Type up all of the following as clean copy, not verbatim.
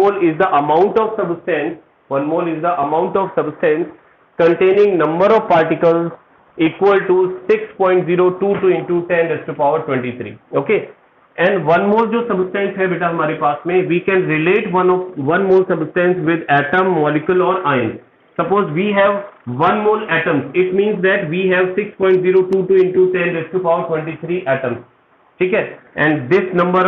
mole is the amount of substance, 1 mole is the amount of substance containing number of particles equal to 6.022 into 10 raised to power 23. Okay, and 1 mole जो substance है बेटा हमारे पास में, we can relate 1 mole substance with atom, molecule और ion. Suppose we have 1 mole atoms, it means that we have 6.022 into 10 raised to power 23 atoms. ठीक है, and this number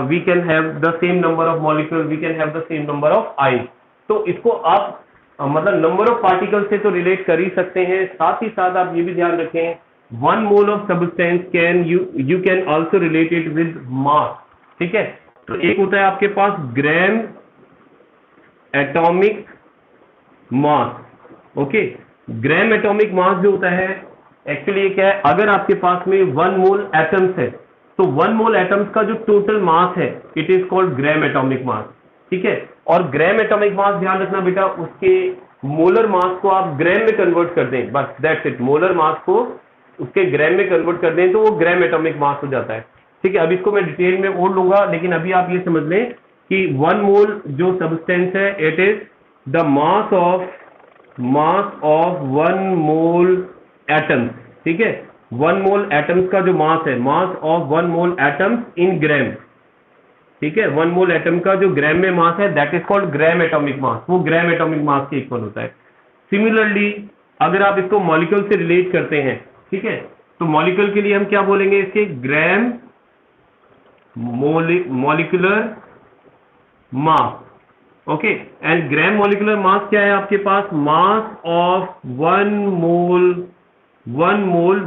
we can have the same number of molecules, we can have the same number of ions. तो इसको आप मतलब number of particle से तो relate कर ही सकते हैं, साथ ही साथ आप ये भी ध्यान रखें 1 mole of substance can you can also relate it with mass. ठीक है, तो एक होता है आपके पास gram atomic mass. Okay, gram atomic mass जो होता है एक्चुअली ये क्या है, अगर आपके पास में 1 मोल एटम्स है तो 1 मोल एटम्स का जो टोटल मास है it is called gram atomic मास. ठीक है, और ग्राम एटॉमिक मास ध्यान रखना बेटा, उसके मोलर मास को आप ग्राम में कन्वर्ट कर दें, बस दैट्स इट. मोलर मास को उसके ग्राम में कन्वर्ट कर दें तो वो ग्राम एटॉमिक मास हो जाता है. ठीक है, अब इसको मैं डिटेल में और लूंगा, लेकिन अभी आप ये समझ लें कि 1 मोल जो सब्सटेंस है it is the mass of 1 mole atoms. ठीक है, 1 मोल एटम्स का जो मास है, mass of 1 mole atoms in ग्राम. ठीक है, 1 मोल एटम का जो ग्राम में मास है that is called gram atomic मास, वो ग्राम एटॉमिक मास के इक्वल होता है. सिमिलरली अगर आप इसको मॉलिक्यूल से रिलेट करते हैं, ठीक है, तो मॉलिक्यूल के लिए हम क्या बोलेंगे, इसके gram molecular mass. Okay, and gram molecular mass क्या है आपके पास, मास ऑफ 1 मोल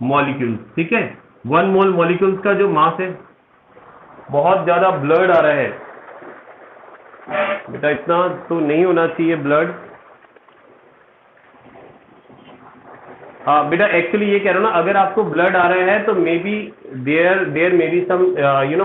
मॉलिक्यूल्स. ठीक है, 1 मोल मॉलिक्यूल्स का जो मास है, बहुत ज्यादा ब्लड आ रहा है बेटा, इतना तो नहीं होना चाहिए ब्लड. हाँ बेटा, एक्चुअली ये कह रहा हूँ ना, अगर आपको ब्लड आ रहा है तो maybe there may be some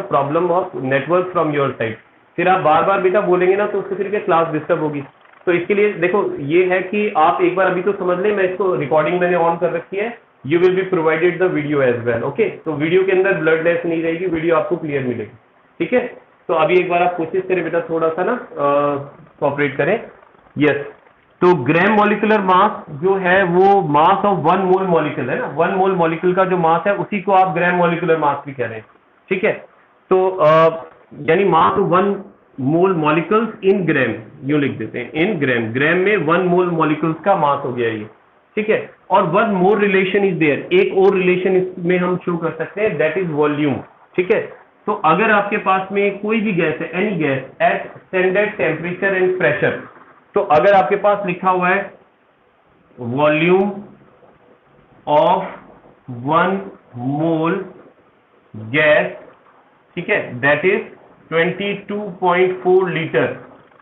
problem of network from your side. फिर आप बार बार बेटा बोलेंगे ना तो उससे फिर क्लास डिस्टर्ब होगी. तो इसके लिए देखो ये है कि आप एक बार अभी तो समझ लें, मैं इसको रिकॉर्डिंग मैंने ऑन कर रखी है, you will be provided the video as well. Okay, तो वीडियो के अंदर ब्लडनेस नहीं रहेगी, वीडियो आपको क्लियर मिलेगी. ठीक है, तो अभी एक बार आप कोशिश करें बेटा, थोड़ा सा ना कोऑपरेट करें. यस, तो ग्राम मॉलिक्यूलर मास जो है वो मास ऑफ 1 मोल मॉलिक्यूल है ना, 1 मोल मॉलिक्यूल का जो मास है उसी को आप ग्राम मॉलिक्यूलर मास भी कह रहे हैं. ठीक है, तो यानी mass of 1 mole molecules in ग्राम, यूं लिख देते हैं इन ग्राम. ग्राम में 1 मोल मॉलिक्यूल्स का मास हो गया ये. ठीक है, और 1 मोर रिलेशन इज देयर, एक और रिलेशन इसमें हम शो कर सकते हैं, दैट इज वॉल्यूम. ठीक है, तो अगर आपके पास में कोई भी गैस है, any gas at standard temperature and pressure, तो अगर आपके पास लिखा हुआ है वॉल्यूम ऑफ 1 मोल गैस, ठीक है, that is 22.4 litre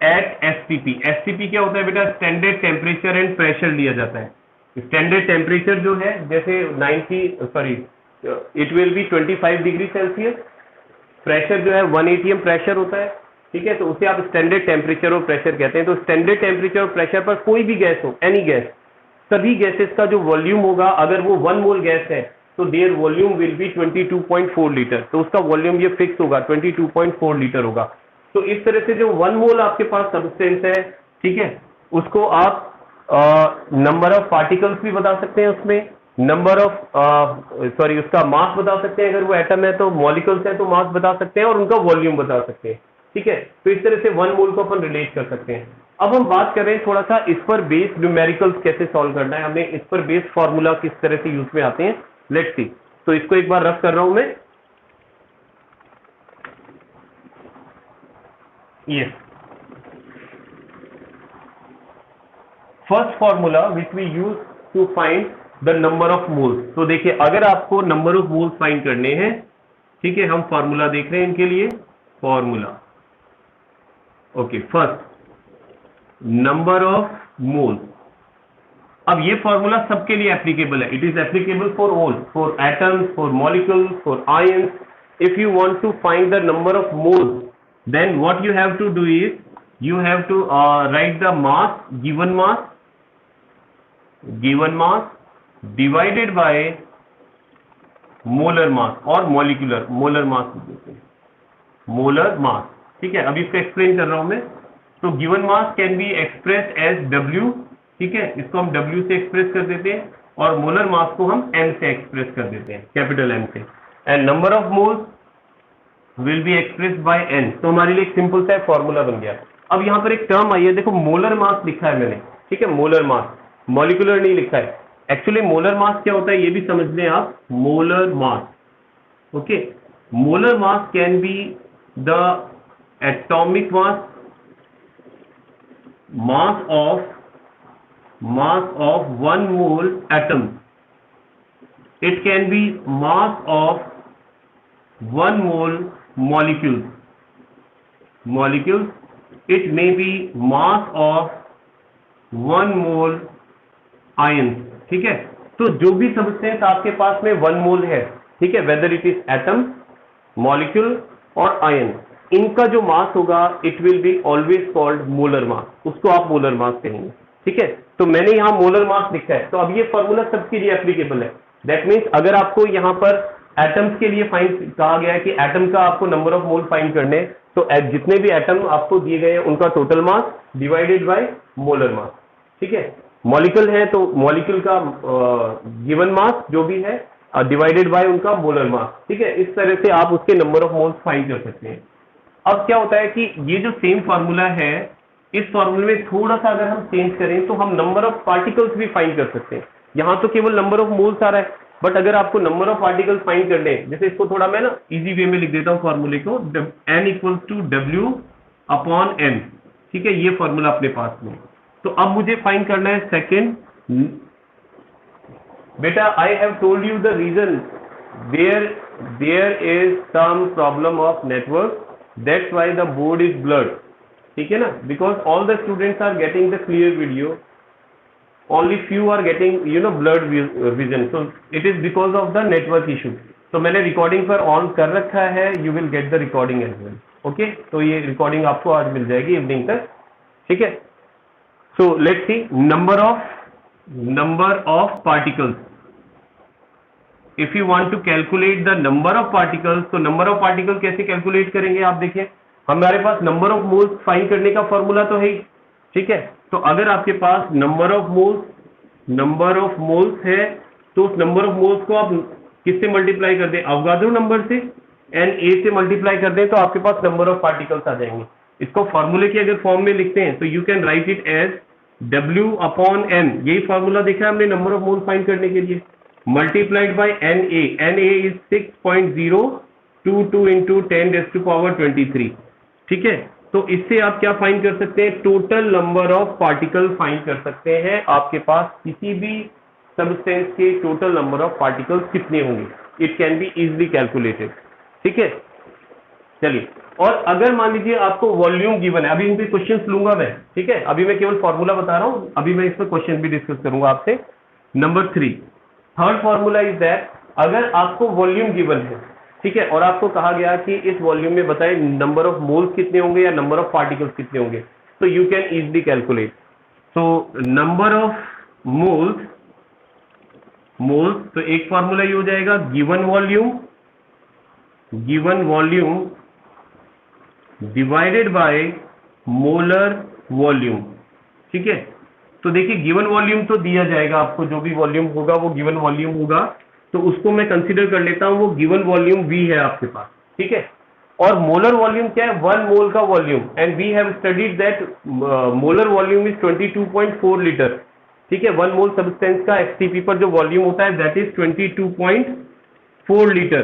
at STP. STP क्या होता है बेटा, स्टैंडर्ड टेम्परेचर एंड प्रेशर लिया जाता है. स्टैंडर्ड टेम्परेचर जो है जैसे it will be 25 degree Celsius, pressure जो है 1 atm प्रेशर होता है. ठीक है, तो उसे आप स्टैंडर्ड टेम्परेचर और प्रेशर कहते हैं. तो स्टैंडर्ड टेम्परेचर और प्रेशर पर कोई भी गैस हो, एनी गैस, सभी गैसेस का जो वॉल्यूम होगा, अगर वो 1 मोल गैस है तो there volume will be 22.4 litre. तो उसका वॉल्यूम ये फिक्स होगा, 22.4 लीटर होगा. तो इस तरह से जो 1 मोल आपके पास सब्सटेंस है, ठीक है, उसको आप नंबर ऑफ पार्टिकल्स भी बता सकते हैं, उसमें नंबर ऑफ उसका मास बता सकते हैं. अगर वो एटम है तो मॉलिक्यूल्स है तो मास बता सकते हैं और उनका वॉल्यूम बता सकते हैं. ठीक है, तो इस तरह से 1 मोल को अपन रिलेट कर सकते हैं. अब हम बात कर रहे हैं थोड़ा सा इस पर बेस्ड न्यूमेरिकल्स कैसे सॉल्व करना है, हमें इस पर बेस्ड फॉर्मूला किस तरह से यूज में आते हैं. Let's see. तो इसको एक बार रफ कर रहा हूं मैं. Yes, first formula which we use to find the number of moles. तो देखिए, अगर आपको नंबर ऑफ मोल्स फाइंड करने हैं, ठीक है, हम फॉर्मूला देख रहे हैं इनके लिए. Formula, okay, first number of moles. अब ये फॉर्मूला सबके लिए एप्लीकेबल है. It is applicable for all, for atoms, for molecules, for ions. If you want to find the number of moles, then what you have to do is you have to write the mass, given mass divided by molar mass or molecular molar mass. ठीक है, अभी इसको explain कर रहा हूं मैं। तो given mass can be express as W, ठीक है, इसको हम W से एक्सप्रेस कर देते हैं और मोलर मास को हम M से एक्सप्रेस कर देते हैं, कैपिटल M से। And number of moles will be expressed by N। तो हमारे लिए एक सिंपल सा फॉर्मूला बन गया। अब यहाँ पर एक टर्म आई है, देखो मोलर मास लिखा है मैंने, ठीक है, मोलर मास, मॉलिक्यूलर नहीं लिखा है। एक्चुअली मोलर मास क्या होता है ये भी समझ लें आप। Molar mass, okay, molar mass can be the atomic mass, mass of one mole atom. It can be mass of one mole molecules. It may be mass of one mole ions. ठीक है, तो जो भी substance आपके पास में 1 मोल है, ठीक है, whether it is atom, molecule और आयन, इनका जो मास होगा it will be always called molar mass, उसको आप मोलर मास कहेंगे। ठीक है, तो मैंने यहाँ मोलर मास लिखा है, तो अब ये फॉर्मूला सबके लिए एप्लीकेबल है। दैट मीन्स अगर आपको यहाँ पर एटम्स के लिए फाइंड कहा गया है कि एटम का आपको नंबर ऑफ मोल फाइंड करने, तो जितने भी एटम आपको दिए गए हैं उनका total mass divided by molar mass. ठीक है, मॉलिक्यूल है तो मॉलिक्यूल का गिवन मास जो भी है डिवाइडेड बाय उनका मोलर मास। ठीक है, इस तरह से आप उसके नंबर ऑफ मोल्स फाइंड कर सकते हैं। अब क्या होता है कि ये जो सेम फार्मूला है, इस फार्मूले में थोड़ा सा अगर हम चेंज करें तो हम नंबर ऑफ पार्टिकल्स भी फाइंड कर सकते हैं। यहाँ तो केवल नंबर ऑफ मोल्स आ रहा है, बट अगर आपको नंबर ऑफ पार्टिकल्स फाइंड करने, जैसे इसको थोड़ा मैं ना इजी वे में लिख देता हूँ फॉर्मूले को, n equal to W upon M। ठीक है, ये फॉर्मूला अपने पास में। तो अब मुझे फाइंड करना है सेकेंड। बेटा I have told you the reason, there is some problem of network, that's why the board is blurred. ठीक है ना, because all the students are getting the clear video, only few are getting blurred vision, so it is because of the network issue। तो मैंने recording पर on कर रखा है, you will get the recording as well। Okay, तो ये recording आपको आज मिल जाएगी इवनिंग तक। ठीक है, so let's see number of particles। if you want to calculate the number of particles, तो number of particles कैसे कैलकुलेट करेंगे आप देखिए, हमारे पास नंबर ऑफ मोल्स फाइंड करने का फॉर्मूला तो है ही। ठीक है, तो अगर आपके पास नंबर ऑफ मोल्स है तो उस नंबर ऑफ मोल्स को आप किससे मल्टीप्लाई कर दें, अवगाद्रो नंबर से, एन ए से मल्टीप्लाई कर दें तो आपके पास नंबर ऑफ पार्टिकल्स आ जाएंगे। इसको फॉर्मूले के अगर फॉर्म में लिखते हैं तो you can write it as W upon N। यही फॉर्मूला देखा है हमने नंबर ऑफ मोल्स फाइंड करने के लिए, multiplied by NA is 6.022 into 10⁻23। ठीक है, तो इससे आप क्या फाइंड कर सकते हैं, total number of particle find कर सकते हैं। आपके पास किसी भी सब्सटेंस के टोटल नंबर ऑफ पार्टिकल्स कितने होंगे, it can be easily calculated. ठीक है, चलिए, और अगर मान लीजिए आपको वॉल्यूम गिवन है, अभी इन पे क्वेश्चंस लूंगा मैं। ठीक है, अभी मैं केवल फॉर्मूला बता रहा हूं, अभी मैं इस पर क्वेश्चन भी डिस्कस करूंगा आपसे। Number 3, third formula is that अगर आपको वॉल्यूम गिवन है, ठीक है, और आपको कहा गया कि इस वॉल्यूम में बताएं नंबर ऑफ मोल्स कितने होंगे या नंबर ऑफ पार्टिकल्स कितने होंगे, तो you can easily calculate. So number of moles, तो एक फॉर्मूला ये हो जाएगा given volume divided by molar volume. ठीक है, तो देखिए गिवन वॉल्यूम तो दिया जाएगा आपको, जो भी वॉल्यूम होगा वो गिवन वॉल्यूम होगा, तो उसको मैं कंसीडर कर लेता हूं, वो गिवन वॉल्यूम V है आपके पास। ठीक है, और मोलर वॉल्यूम क्या है, 1 मोल का volume, and we have studied that molar volume is 22.4 litre. ठीक है, 1 मोल सब्सटेंस का XTP पर जो वॉल्यूम होता है दैट इज 22.4 लीटर।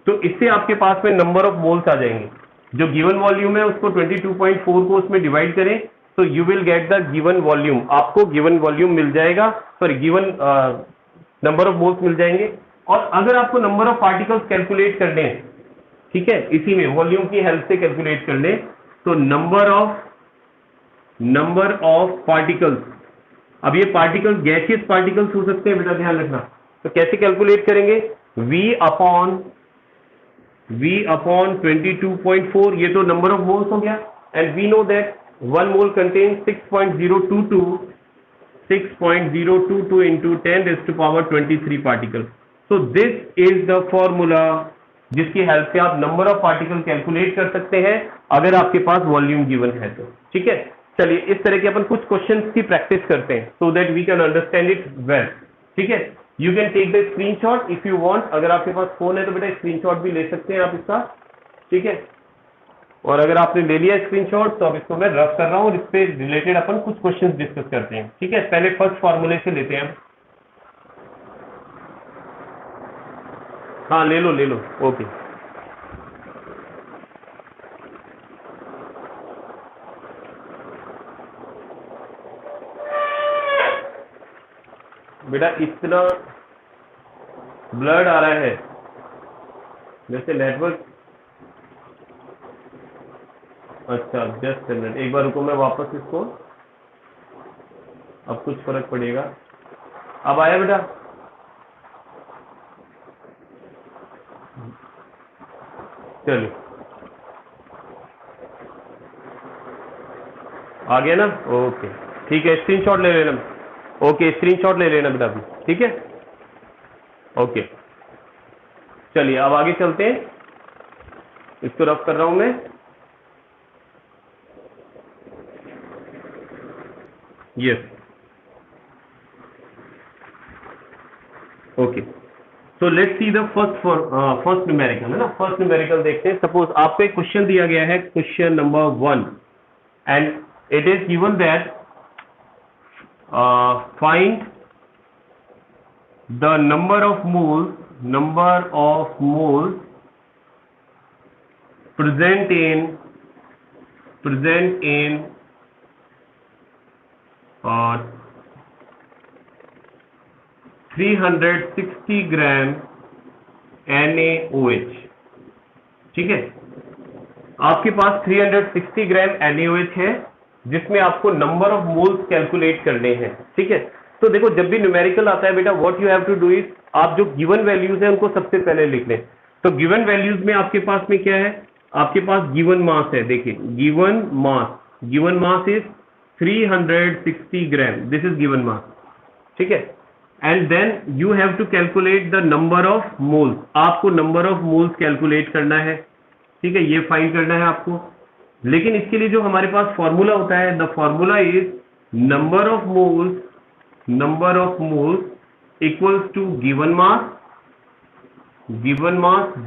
तो इससे आपके पास में नंबर ऑफ मोल्स आ जाएंगे। जो गिवन वॉल्यूम है उसको 22.4 को उसमें डिवाइड करें तो you will get the given volume, आपको गिवन वॉल्यूम मिल जाएगा, sorry given number of moles मिल जाएंगे। और अगर आपको नंबर ऑफ पार्टिकल्स कैलकुलेट करने हैं, ठीक है, इसी में वॉल्यूम की हेल्प से कैलकुलेट कर ले, तो नंबर ऑफ पार्टिकल्स, अब ये पार्टिकल्स गैसियस पार्टिकल्स हो सकते हैं बेटा, ध्यान रखना। तो कैसे कैलकुलेट करेंगे, V अपॉन 22.4, ये तो नंबर ऑफ मोल्स हो गया, and we know that 1 mole contain 6.022 into 10⁻23 particle. So this is the formula जिसकी हेल्प से आप नंबर ऑफ पार्टिकल कैलकुलेट कर सकते हैं अगर आपके पास वॉल्यूम गिवन है तो। ठीक है, चलिए इस तरह के अपन कुछ क्वेश्चंस की प्रैक्टिस करते हैं so that we can understand it well. ठीक है, you can take the screenshot if you want. अगर आपके पास फोन है तो बेटा स्क्रीनशॉट भी ले सकते हैं आप इसका। ठीक है, और अगर आपने ले लिया स्क्रीनशॉट तो अब इसको मैं रफ कर रहा हूँ और इस पे रिलेटेड अपन कुछ क्वेश्चंस डिस्कस करते हैं। ठीक है, पहले फर्स्ट फार्मूले से लेते हैं। हाँ ले लो ओके। बेटा इतना ब्लड आ रहा है जैसे नेटवर्क। अच्छा जस्ट मिनट, एक बार रुको, मैं वापस इसको, अब कुछ फर्क पड़ेगा। अब आया बेटा? चलिए आ गया ना? ओके ठीक है, स्क्रीनशॉट ले लेना। ओके स्क्रीनशॉट ले लेना बेटा अभी। ठीक है ओके, चलिए अब आगे चलते हैं। इसको रफ कर रहा हूं मैं। Yes okay, so let's see the first numerical है ना। फर्स्ट न्यूमेरिकल देखते हैं। सपोज आपको एक क्वेश्चन दिया गया है, question number 1, and it is given that find the number of moles present in 360 gram NaOH। ठीक है, आपके पास 360 ग्राम NaOH है जिसमें आपको नंबर ऑफ मोल्स कैलकुलेट करने हैं। ठीक है, तो देखो जब भी न्यूमेरिकल आता है बेटा, what you have to do is, आप जो गिवन वैल्यूज है उनको सबसे पहले लिख लें। तो गिवन वैल्यूज में आपके पास में क्या है? आपके पास गिवन मास है। देखिए given mass is 360 gram, this is given mass. ठीक है, and then you have to calculate the number of moles. आपको नंबर ऑफ मोल्स कैलकुलेट करना है। ठीक है, ये फाइंड करना है आपको। लेकिन इसके लिए जो हमारे पास फॉर्मूला होता है, the formula is number of moles equals to given mass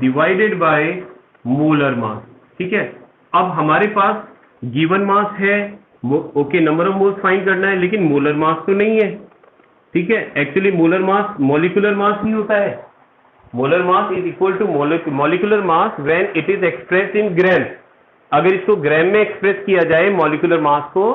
divided by molar mass. ठीक है, अब हमारे पास गिवन मास है, okay, number of moles find करना है, लेकिन मोलर मास तो नहीं है। ठीक है, actually molar mass molecular mass ही होता है। Molar mass is equal to molecular mass when it is expressed in gram. अगर इसको ग्राम में एक्सप्रेस किया जाए मॉलिक्यूलर मास को,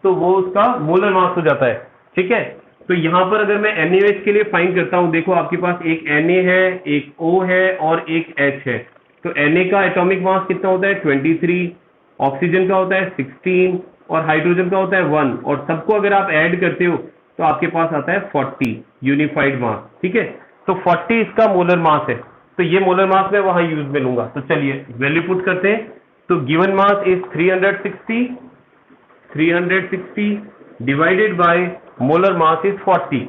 तो वो उसका मोलर मास हो जाता है। ठीक है, तो यहां पर अगर मैं NaOH के लिए फाइंड करता हूं, देखो आपके पास एक Na है, एक O है और एक H है। तो Na का एटॉमिक मास कितना होता है? 23, ऑक्सीजन का होता है 16 और हाइड्रोजन का होता है 1, और सबको अगर आप ऐड करते हो तो आपके पास आता है 40 यूनिफाइड मास। ठीक है, तो 40 इसका मोलर मास है। तो ये मोलर मास मैं वहां यूज में लूंगा। तो चलिए वैल्यू पुट करते हैं। तो given mass is 360 divided by molar mass is 40।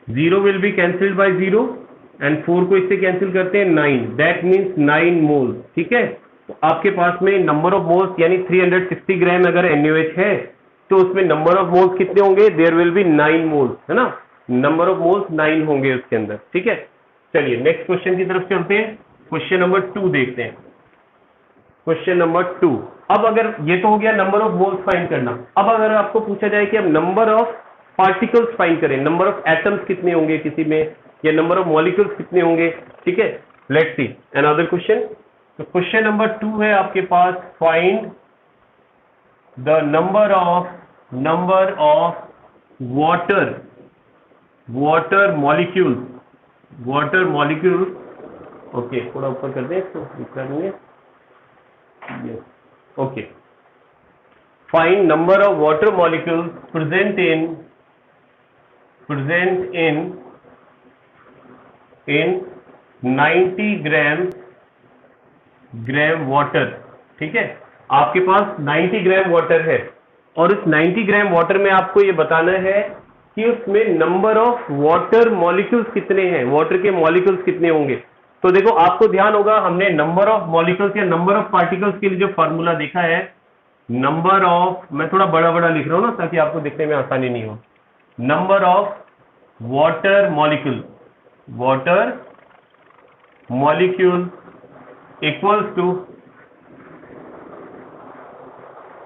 0 will be cancelled by 0 and 4 को इससे कैंसिल करते हैं 9, दैट मीन्स 9 मोल्स। ठीक है, तो आपके पास में नंबर ऑफ मोल्स यानी 360 ग्राम अगर NaOH है तो उसमें नंबर ऑफ मोल्स कितने होंगे? देयर विल बी 9 मोल्स, है ना। नंबर ऑफ मोल्स 9 होंगे उसके अंदर। ठीक है, चलिए नेक्स्ट क्वेश्चन की तरफ चलते हैं। क्वेश्चन नंबर 2 देखते हैं। क्वेश्चन नंबर 2, अब अगर ये तो हो गया नंबर ऑफ मोल्स फाइंड करना। अब अगर आपको पूछा जाए कि अब नंबर ऑफ पार्टिकल्स फाइंड करें, नंबर ऑफ एटम्स कितने होंगे किसी में, या नंबर ऑफ मॉलिक्यूल्स कितने होंगे। ठीक है, लेट्स सी अनदर क्वेश्चन। तो क्वेश्चन नंबर 2 है आपके पास, find the number of water molecules. Okay, थोड़ा ऊपर कर दें इसको, दिखना नहीं है। Yes. Okay. Find number of water molecules present in 90 gram water. ठीक है, आपके पास 90 ग्राम वाटर है और उस 90 ग्राम वाटर में आपको ये बताना है कि उसमें नंबर ऑफ वाटर मॉलिक्यूल्स कितने हैं, वाटर के मॉलिक्यूल्स कितने होंगे। तो देखो आपको ध्यान होगा, हमने नंबर ऑफ मॉलिक्यूल्स या नंबर ऑफ पार्टिकल्स के लिए जो फॉर्मूला देखा है, नंबर ऑफ, मैं थोड़ा बड़ा बड़ा लिख रहा हूं ना ताकि आपको दिखने में आसानी नहीं हो, number of water molecule equals to,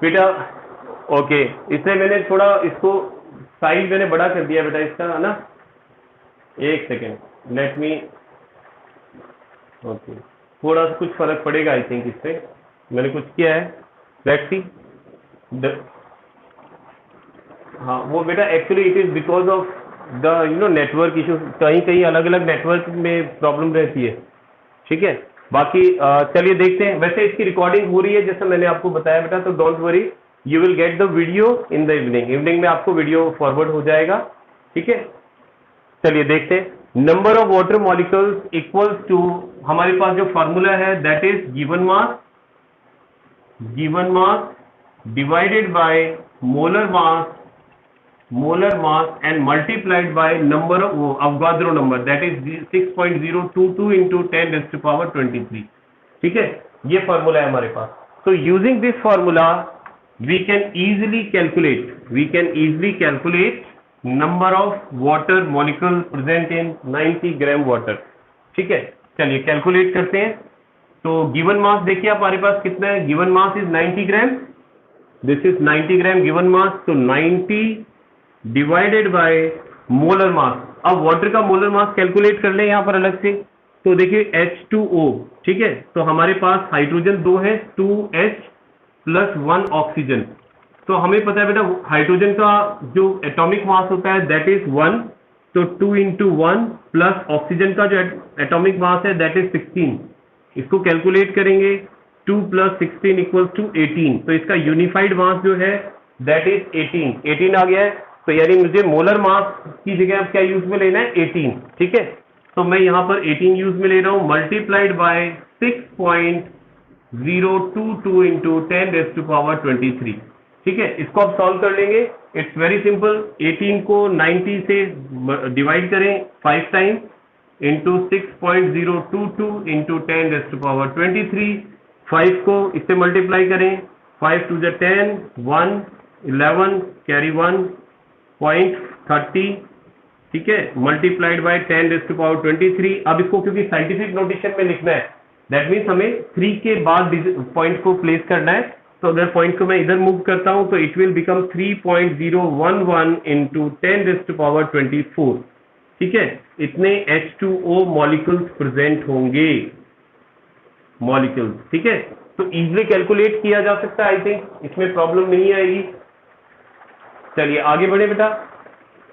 बेटा ओके, इसलिए मैंने थोड़ा इसको साइज मैंने बड़ा कर दिया बेटा इसका, है ना, एक सेकेंड, लेट मी, ओके, थोड़ा सा कुछ फर्क पड़ेगा आई थिंक इससे, मैंने कुछ किया है, लेट्स सी, हाँ वो बेटा actually it is because of the network issue, कहीं कहीं अलग अलग नेटवर्क में प्रॉब्लम रहती है, ठीक है। बाकी चलिए देखते हैं, वैसे इसकी रिकॉर्डिंग हो रही है जैसा मैंने आपको बताया बेटा, तो don't worry, you will get the video in the evening में आपको वीडियो फॉरवर्ड हो जाएगा, ठीक है। चलिए देखते हैं, number of water molecules equals to, हमारे पास जो फॉर्मूला है that is given mass divided by molar mass and multiplied by number of Avogadro number, that is 6.022 into 10⁻23, ठीक है, ये फॉर्मूला है हमारे पास। तो using this formula we can easily calculate number of water molecule present in 90 gram water, ठीक है। चलिए कैलकुलेट करते हैं। तो गिवन मास देखिए आप, हमारे पास कितना है, given mass is 90 gram, this is 90 gram given mass, तो 90 डिवाइडेड बाय मोलर मास। अब वाटर का मोलर मास कैलकुलेट कर ले यहाँ पर अलग से, तो देखिए H2O, ठीक है, तो हमारे पास हाइड्रोजन 2 है, 2H प्लस 1 ऑक्सीजन, तो हमें पता है बेटा हाइड्रोजन का जो एटॉमिक मास होता है दैट इज 1, तो 2 इंटू 1 प्लस ऑक्सीजन का जो एटॉमिक मास है दैट इज 16, इसको कैलकुलेट करेंगे, 2 प्लस 16 इक्वल्स टू 18, तो इसका यूनिफाइड मास जो है दैट इज 18 आ गया है, तो यानी मुझे मोलर मास की जगह अब क्या यूज में लेना है, 18, ठीक है। तो मैं यहां पर 18 यूज में ले रहा हूं, मल्टीप्लाइड बाय 6.022 इंटू 10⁻23, ठीक है। इसको आप सॉल्व कर लेंगे, इट्स वेरी सिंपल, 18 को 90 से डिवाइड करें 5 टाइम इंटू 6.022 इंटू 10⁻23, 5 को इससे मल्टीप्लाई करें, 5 to the 10, 1, 11, कैरी 1.30, ठीक है, मल्टीप्लाइड बाय 10⁻23। अब इसको क्योंकि साइंटिफिक नोटेशन में लिखना है, दैट मीन्स हमें 3 के बाद पॉइंट को प्लेस करना है, तो अगर पॉइंट को मैं इधर मूव करता हूं तो इट विल बिकम 3.011 इंटू 10⁻24, ठीक है। इतने H2O मॉलिक्यूल्स प्रेजेंट होंगे, मॉलिक्यूल्स, ठीक है। तो इजीली कैलकुलेट किया जा सकता है, आई थिंक इसमें प्रॉब्लम नहीं आएगी। चलिए आगे बढ़े बेटा।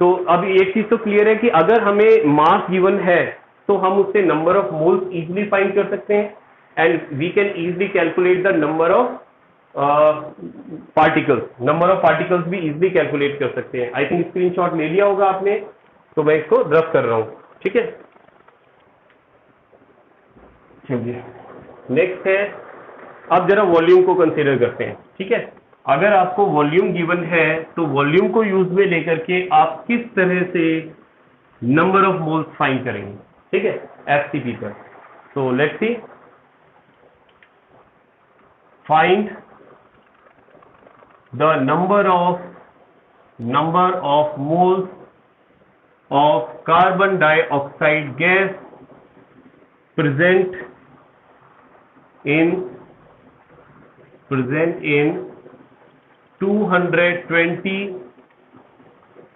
तो अब एक चीज तो क्लियर है कि अगर हमें मास गिवन है तो हम उससे number of moles easily find कर सकते हैं, and we can easily calculate the number of particles भी इजीली कैलकुलेट कर सकते हैं। आई थिंक स्क्रीनशॉट ले लिया होगा आपने, तो मैं इसको रफ कर रहा हूं, ठीक है। चलिए नेक्स्ट है, अब जरा वॉल्यूम को कंसीडर करते हैं, ठीक है। अगर आपको वॉल्यूम गिवन है तो वॉल्यूम को यूज में लेकर के आप किस तरह से नंबर ऑफ मोल्स फाइंड करेंगे, ठीक है, एफसीपी पर। तो let's see, find the number of moles of carbon dioxide gas present in 220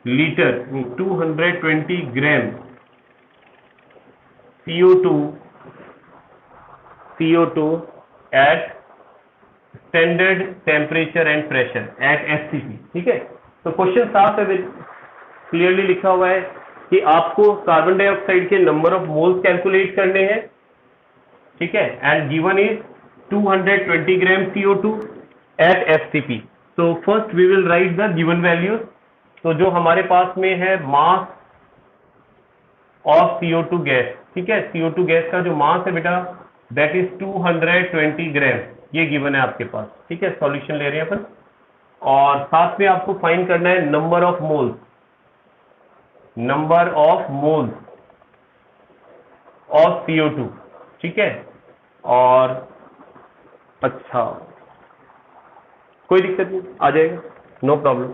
liter, 220 gram CO2 at standard temperature and pressure at SCP, ठीक है। तो क्वेश्चन साफ है, क्लियरली लिखा हुआ है कि आपको कार्बन डाइऑक्साइड के नंबर ऑफ मोल्स कैलकुलेट करने हैं, ठीक है, एंड given is 220 gram CO2 at FCP। तो first we will write the given values. तो जो हमारे पास में है मास ऑफ CO2 गैस, ठीक है, CO2 गैस का जो मास है बेटा दैट इज 220 ग्राम, ये गिवन है आपके पास, ठीक है। सॉल्यूशन ले रहे हैं अपन, और साथ में आपको फाइंड करना है number of moles of CO2, ठीक है। और अच्छा, कोई दिक्कत नहीं, आ जाएगा, नो प्रॉब्लम।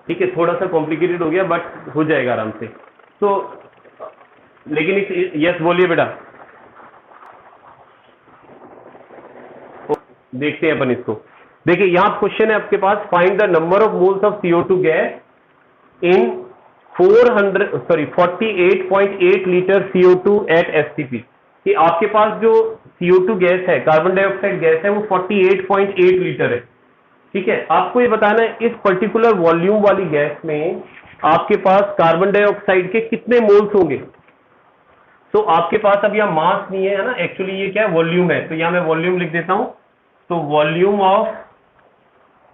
ठीक है, थोड़ा सा कॉम्प्लिकेटेड हो गया बट हो जाएगा आराम से। तो लेकिन इस यस बोलिए बेटा, देखते हैं अपन इसको। देखिए यहाँ क्वेश्चन है आपके पास, find the number of moles of CO2 gas in 48.8 litre CO2 at STP। कि आपके पास जो CO2 गैस है, कार्बन डाइऑक्साइड गैस है, वो 48.8 लीटर है। ठीक है, आपको ये बताना है इस पर्टिकुलर वॉल्यूम वाली गैस में आपके पास कार्बन डाइऑक्साइड के कितने मोल्स होंगे। तो आपके पास अब यहाँ मास नहीं है ना, एक्चुअली ये क्या है, वॉल्यूम है। तो यहाँ मैं वॉल्यूम लिख देता हूं। तो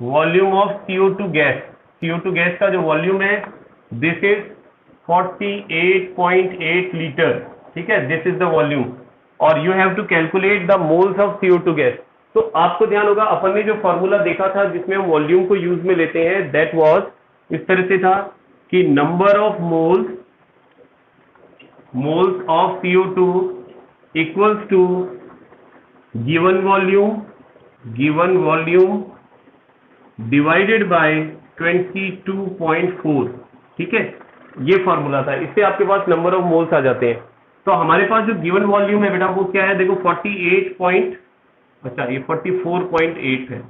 volume of CO2 gas, CO2 gas का जो वॉल्यूम है, दिस इज 48.8 लीटर। ठीक है, दिस इज द वॉल्यूम। और you have to calculate the moles of CO2 gas. तो आपको ध्यान होगा, अपन ने जो फॉर्मूला देखा था जिसमें हम वॉल्यूम को यूज में लेते हैं, दैट वाज इस तरह से था कि number of moles of CO2 equals to given volume divided by 22.4। ठीक है, ये फॉर्मूला था, इससे आपके पास नंबर ऑफ मोल्स आ जाते हैं। तो हमारे पास जो गिवन वॉल्यूम है बेटा वो क्या है, देखो 44.8 है।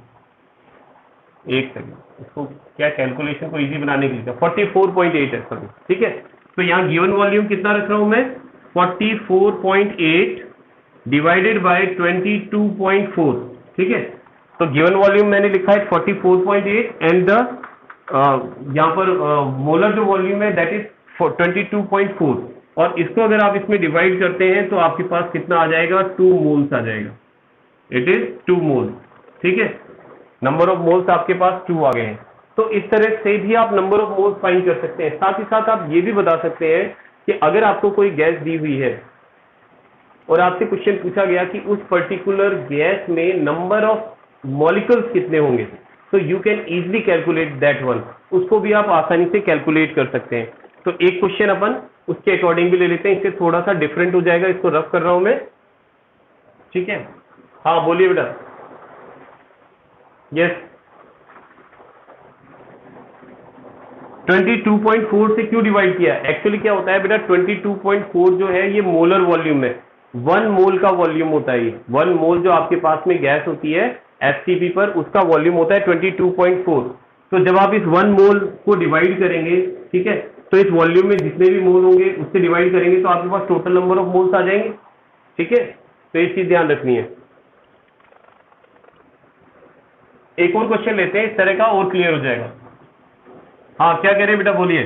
एक सेकंड, इसको क्या कैलकुलेशन को इजी बनाने के लिए 44.8 है सभी। ठीक है, तो यहाँ गिवन वॉल्यूम कितना रख रहा हूं मैं, 44.8 डिवाइडेड बाय 22.4। ठीक है, तो गिवन वॉल्यूम मैंने लिखा है 44.8 एंड द यहाँ पर मोलर जो वॉल्यूम है दैट इज 22.4। और इसको अगर आप इसमें डिवाइड करते हैं तो आपके पास कितना आ जाएगा, 2 मोल्स आ जाएगा। It is 2 moles. ठीक है, नंबर ऑफ मोल्स आपके पास 2 आ गए हैं। तो इस तरह से भी आप नंबर ऑफ मोल्स फाइंड कर सकते हैं। साथ ही साथ आप ये भी बता सकते हैं कि अगर आपको कोई गैस दी हुई है और आपसे क्वेश्चन पूछा गया कि उस पर्टिकुलर गैस में नंबर ऑफ मॉलिक्यूल्स कितने होंगे, तो you can easily calculate that one. उसको भी आप आसानी से कैलकुलेट कर सकते हैं। तो एक क्वेश्चन अपन उसके अकॉर्डिंग भी ले लेते हैं, इससे थोड़ा सा डिफरेंट हो जाएगा, इसको रफ कर रहा हूं मैं। ठीक है, हाँ बोलिए बेटा। यस, 22.4 से क्यों डिवाइड किया? एक्चुअली क्या होता है बेटा, 22.4 जो है ये मोलर वॉल्यूम है, 1 मोल का वॉल्यूम होता है ये। 1 मोल जो आपके पास में गैस होती है STP पर, उसका वॉल्यूम होता है 22.4। तो जब आप इस 1 मोल को डिवाइड करेंगे, ठीक है, तो इस वॉल्यूम में जितने भी मोल होंगे उससे डिवाइड करेंगे तो आपके पास टोटल नंबर ऑफ मोल्स आ जाएंगे। ठीक है, तो ये चीज ध्यान रखनी है। एक और क्वेश्चन लेते हैं इस तरह का, और क्लियर हो जाएगा। हाँ, क्या कह रहे हैं बेटा, बोलिए।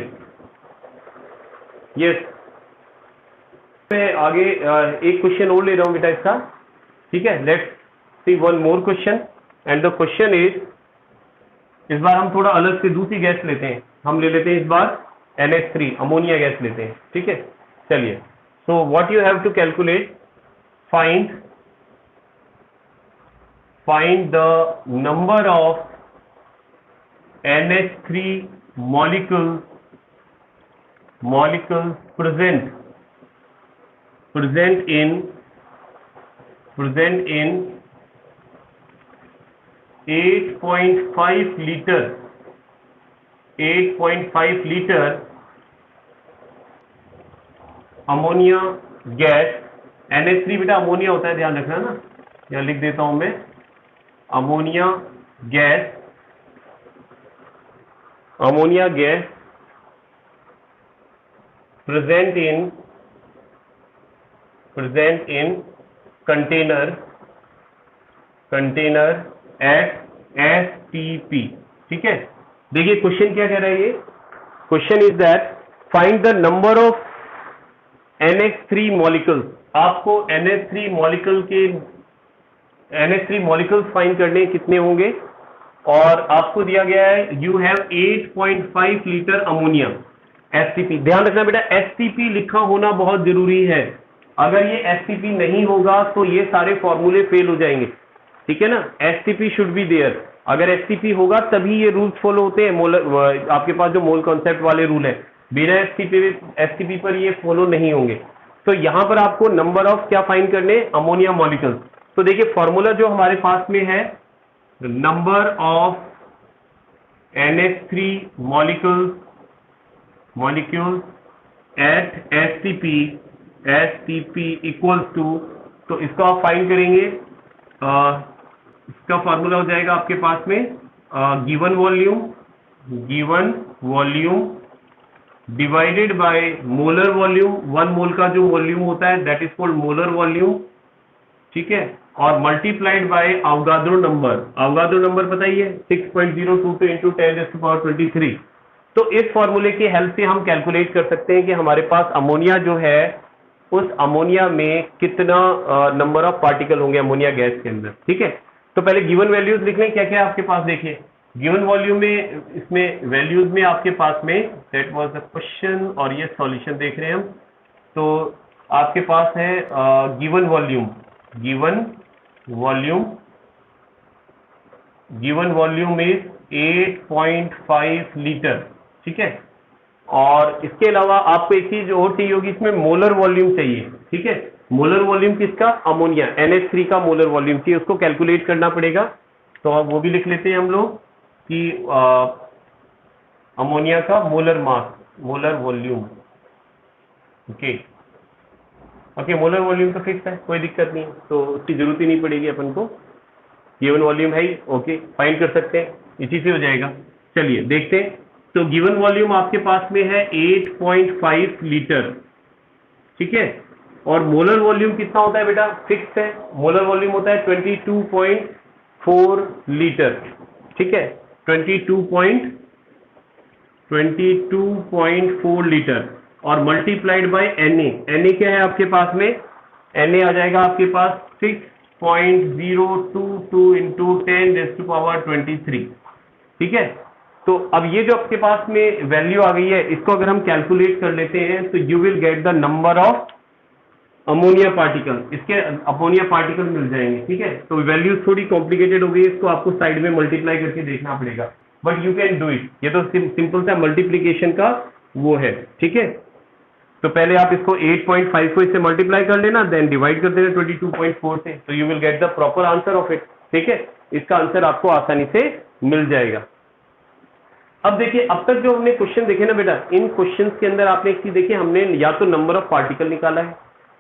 यस, मैं आगे एक क्वेश्चन और ले रहा हूं बेटा इसका। ठीक है, let's C one more question and the question is, इस बार हम थोड़ा अलग से दूसरी गैस लेते हैं। हम ले लेते हैं इस बार NH3 अमोनिया गैस लेते हैं। ठीक है, चलिए। So what you have to calculate, find the number of NH3 molecules present in 8.5 litre ammonia gas. NH3 बेटा अमोनिया होता है, ध्यान रखना ना, यहाँ लिख देता हूं मैं, ammonia gas present in container at STP। ठीक है, देखिए क्वेश्चन क्या कह रहा है, ये question is that find the number of NH3 molecules. आपको NH3 मॉलिक्यूल्स फाइंड करने कितने होंगे, और आपको दिया गया है you have 8.5 litre ammonia STP। ध्यान रखना बेटा, STP लिखा होना बहुत जरूरी है। अगर ये STP नहीं होगा तो ये सारे फॉर्मूले फेल हो जाएंगे। ठीक है ना, STP शुड बी देयर। अगर STP होगा तभी ये रूल्स फॉलो होते हैं। मोलर, आपके पास जो मोल कॉन्सेप्ट वाले रूल है, बिना STP पर ये फॉलो नहीं होंगे। तो यहां पर आपको नंबर ऑफ क्या फाइंड करने, अमोनिया मॉलिक्यूल्स। तो देखिए फॉर्मूला जो हमारे पास में है, number of NH3 molecules at STP equals to, तो इसको आप फाइंड करेंगे, इसका फॉर्मूला हो जाएगा आपके पास में given volume divided by molar volume, 1 मोल का जो वॉल्यूम होता है that is called molar volume, ठीक है, और मल्टीप्लाइड बाय अवगाद्रो नंबर पता ही है 6.022 इंटू 10⁻23। तो इस फॉर्मूले की हेल्प से हम कैलकुलेट कर सकते हैं कि हमारे पास अमोनिया जो है, उस अमोनिया में कितना नंबर ऑफ पार्टिकल होंगे अमोनिया गैस के अंदर, ठीक है। तो पहले गिवन वैल्यूज लिख लें, क्या क्या आपके पास, देखिए गिवन वॉल्यूम में, इसमें वैल्यूज में आपके पास में दैट वाज द क्वेश्चन, और ये सॉल्यूशन देख रहे हैं हम। तो आपके पास है गिवन वॉल्यूम इज 8.5 लीटर, ठीक है। और इसके अलावा आपको एक चीज और चाहिए होगी, इसमें मोलर वॉल्यूम चाहिए, ठीक है। मोलर वॉल्यूम किसका, अमोनिया NH3 का मोलर वॉल्यूम चाहिए, उसको कैलकुलेट करना पड़ेगा। तो अब वो भी लिख लेते हैं हम लोग कि अमोनिया का molar mass, molar volume, okay molar volume तो फिक्स है, कोई दिक्कत नहीं, तो उसकी जरूरत ही नहीं पड़ेगी अपन को, गिवन वॉल्यूम है ही, ओके फाइंड कर सकते हैं, इसी से हो जाएगा। चलिए देखते हैं, तो गिवन वॉल्यूम आपके पास में है 8.5 लीटर, ठीक है। और मोलर वॉल्यूम कितना होता है बेटा, फिक्स है, मोलर वॉल्यूम होता है 22.4 लीटर, ठीक है, 22.4 लीटर, और मल्टीप्लाइड बाय Na क्या है आपके पास में, Na आ जाएगा आपके पास 6.022 इंटू 10⁻23, ठीक है। तो अब ये जो आपके पास में वैल्यू आ गई है, इसको अगर हम कैलकुलेट कर लेते हैं तो you will get the number of ammonia particle, इसके अमोनिया पार्टिकल मिल जाएंगे, ठीक है। तो वैल्यू थोड़ी कॉम्प्लिकेटेड हो गई, इसको आपको साइड में मल्टीप्लाई करके देखना पड़ेगा, but you can do it, ये तो सिंपल सा मल्टीप्लीकेशन का वो है, ठीक है। तो पहले आप इसको 8.5 को इससे मल्टीप्लाई कर लेना, देन डिवाइड कर देना 22.4 से, तो you will get the proper answer of it, ठीक है। इसका आंसर आपको आसानी से मिल जाएगा। अब देखिए, अब तक जो हमने क्वेश्चन देखे ना बेटा, इन क्वेश्चंस के अंदर आपने एक चीज देखी, हमने या तो नंबर ऑफ पार्टिकल निकाला है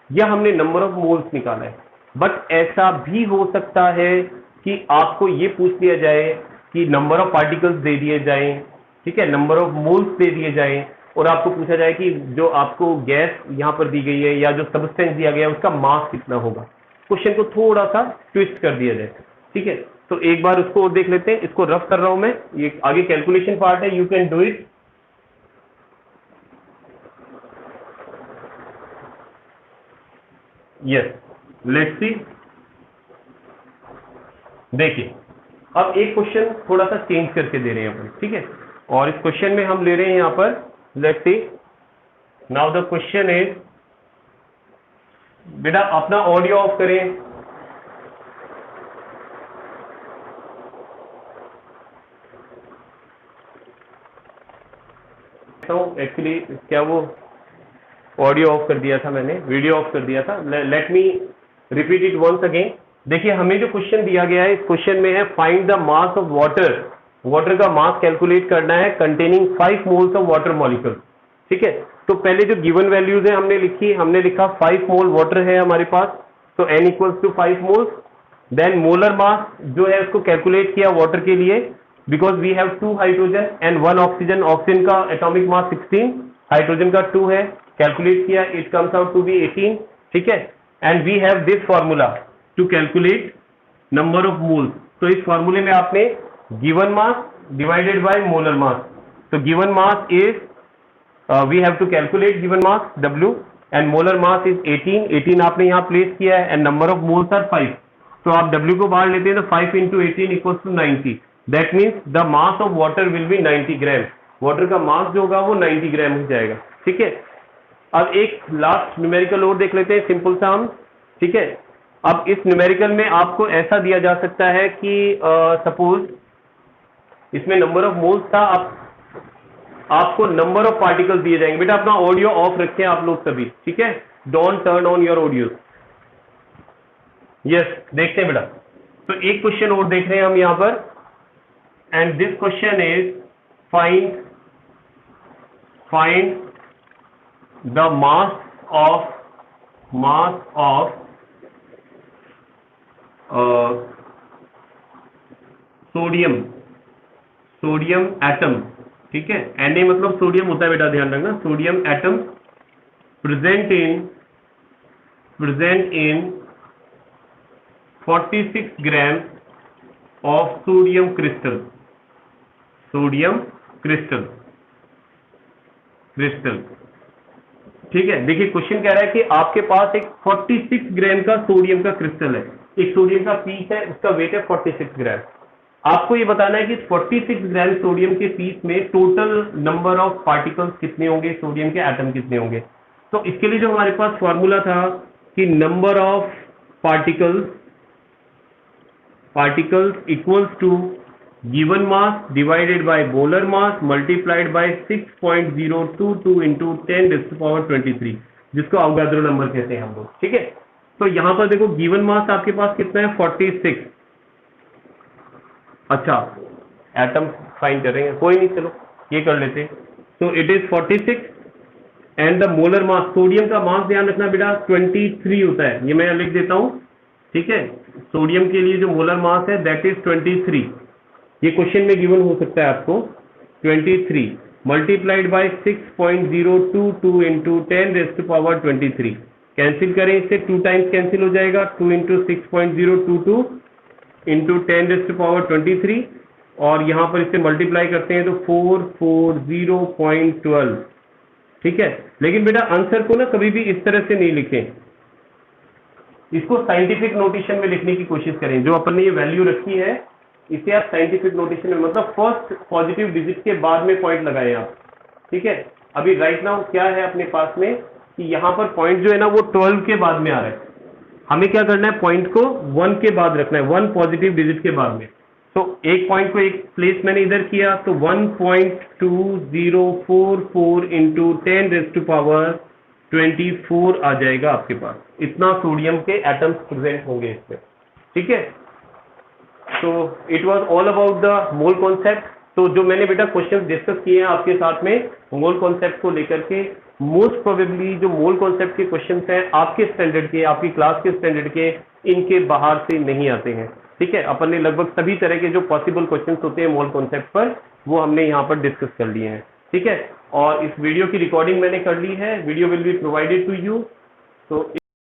या हमने नंबर ऑफ मोल्स निकाला है। बट ऐसा भी हो सकता है कि आपको ये पूछ लिया जाए कि नंबर ऑफ पार्टिकल्स दे दिए जाएं, ठीक है, नंबर ऑफ मोल्स दे दिए जाएं, और आपको पूछा जाए कि जो आपको गैस यहाँ पर दी गई है या जो सब्सटेंस दिया गया है उसका मास कितना होगा। क्वेश्चन को थोड़ा सा ट्विस्ट कर दिया जाए, ठीक है। तो एक बार उसको और देख लेते हैं, इसको रफ कर रहा हूं मैं, ये आगे कैलकुलेशन पार्ट है, you can do it. Yes, let's see. देखिए, अब एक क्वेश्चन थोड़ा सा चेंज करके दे रहे हैं अपन, ठीक है, और इस क्वेश्चन में हम ले रहे हैं यहां पर, let's see, now the question is, बेटा अपना ऑडियो ऑफ करें, एक्चुअली क्या वो ऑडियो ऑफ कर दिया था मैंने, वीडियो ऑफ कर दिया था, let me repeat it once again. देखिए, हमें जो क्वेश्चन दिया गया है, इस क्वेश्चन में है find the mass of water, water का मास कैलकुलेट करना है containing 5 moles of water molecule, ठीक है। तो पहले जो गिवन वैल्यूज है हमने लिखा 5 मोल वाटर है हमारे पास, तो n equals to 5 moles. Then molar mass जो है उसको कैलकुलेट किया वाटर के लिए, because we have 2 hydrogen and 1 oxygen, oxygen का एटॉमिक मास 16, हाइड्रोजन का 2 है, कैलकुलेट किया, it comes out to be 18, ठीक है। And we have this formula to calculate number of moles. तो इस फॉर्मूले में आपने given mass divided by molar mass, तो given mass is we have to calculate given mass W and molar mass is 18 आपने यहाँ प्लेस किया है, and number of moles are 5, तो आप W को बाहर लेते हैं तो 5 into 18 equals to 90, that means the mass of water will be 90 gram, water का मास जो होगा वो 90 ग्राम हो जाएगा, ठीक है। अब एक लास्ट न्यूमेरिकल और देख लेते हैं, सिंपल सा हम, ठीक है। अब इस न्यूमेरिकल में आपको ऐसा दिया जा सकता है कि सपोज इसमें नंबर ऑफ मोल्स था, आपको नंबर ऑफ पार्टिकल्स दिए जाएंगे। बेटा अपना ऑडियो ऑफ रखें आप लोग सभी, ठीक है, don't turn on your audio. Yes, देखते हैं बेटा। तो एक क्वेश्चन और देख रहे हैं हम यहां पर, and this question is find the mass of sodium atom. ठीक है, Na मतलब सोडियम होता है बेटा, ध्यान रखना, sodium atom present in 46 gram of sodium crystal. ठीक है, देखिए क्वेश्चन कह रहा है कि आपके पास एक 46 ग्राम का सोडियम का क्रिस्टल है, एक सोडियम का पीस है, उसका वेट है 46 ग्राम। आपको ये बताना है कि 46 ग्राम सोडियम के पीस में टोटल नंबर ऑफ पार्टिकल्स कितने होंगे, सोडियम के एटम कितने होंगे। तो इसके लिए जो हमारे पास फॉर्मूला था कि number of particles equals to given mass divided by molar mass multiplied by 6.022 into 10⁻23, जिसको अवोगाद्रो नंबर कहते हैं हम लोग। ठीक है, तो यहां पर देखो गिवन मास आपके पास कितना है, 46। अच्छा, एटम फाइंड करेंगे, कोई नहीं, चलो ये कर लेते हैं। तो it is 46 and the molar mass, sodium का मास ध्यान रखना बेटा 23 होता है, ये मैं लिख देता हूं। ठीक है, सोडियम के लिए जो मोलर मास है दैट इज 23, ये क्वेश्चन में गिवन हो सकता है आपको। 23 मल्टीप्लाइड बाय 6.022 इंटू 10⁻23, कैंसिल करें इससे, 2 टाइम्स कैंसिल हो जाएगा, 2 इंटू 6.022 इंटू 10⁻23, और यहां पर इससे मल्टीप्लाई करते हैं तो 440.12। ठीक है, लेकिन बेटा आंसर को ना कभी भी इस तरह से नहीं लिखें, इसको साइंटिफिक नोटेशन में लिखने की कोशिश करें। जो अपन ने ये वैल्यू रखी है इसे आप साइंटिफिक नोटेशन में, मतलब फर्स्ट पॉजिटिव डिजिट के बाद में पॉइंट लगाए आप। ठीक है, अभी राइट नाउ क्या है अपने पास में कि यहाँ पर पॉइंट जो है ना वो 12 के बाद में आ रहा है, हमें क्या करना है, पॉइंट को 1 के बाद रखना है, 1 पॉजिटिव डिजिट के बाद में। तो एक पॉइंट को एक प्लेस मैंने इधर किया तो 1.2044 इंटू 10⁻24 आ जाएगा आपके पास, इतना सोडियम के एटम्स प्रेजेंट होंगे इसमें। ठीक है, तो it was all about the mole concept. तो जो मैंने बेटा क्वेश्चन डिस्कस किए हैं आपके साथ में मोल कॉन्सेप्ट को लेकर के, मोस्ट प्रोबेबली जो मोल कॉन्सेप्ट के क्वेश्चंस हैं आपके स्टैंडर्ड के, आपकी क्लास के स्टैंडर्ड के, इनके बाहर से नहीं आते हैं। ठीक है, अपन ने लगभग सभी तरह के जो पॉसिबल क्वेश्चंस होते हैं मोल कॉन्सेप्ट पर, वो हमने यहाँ पर डिस्कस कर लिए हैं। ठीक है, और इस वीडियो की रिकॉर्डिंग मैंने कर ली है, video will be provided to you. तो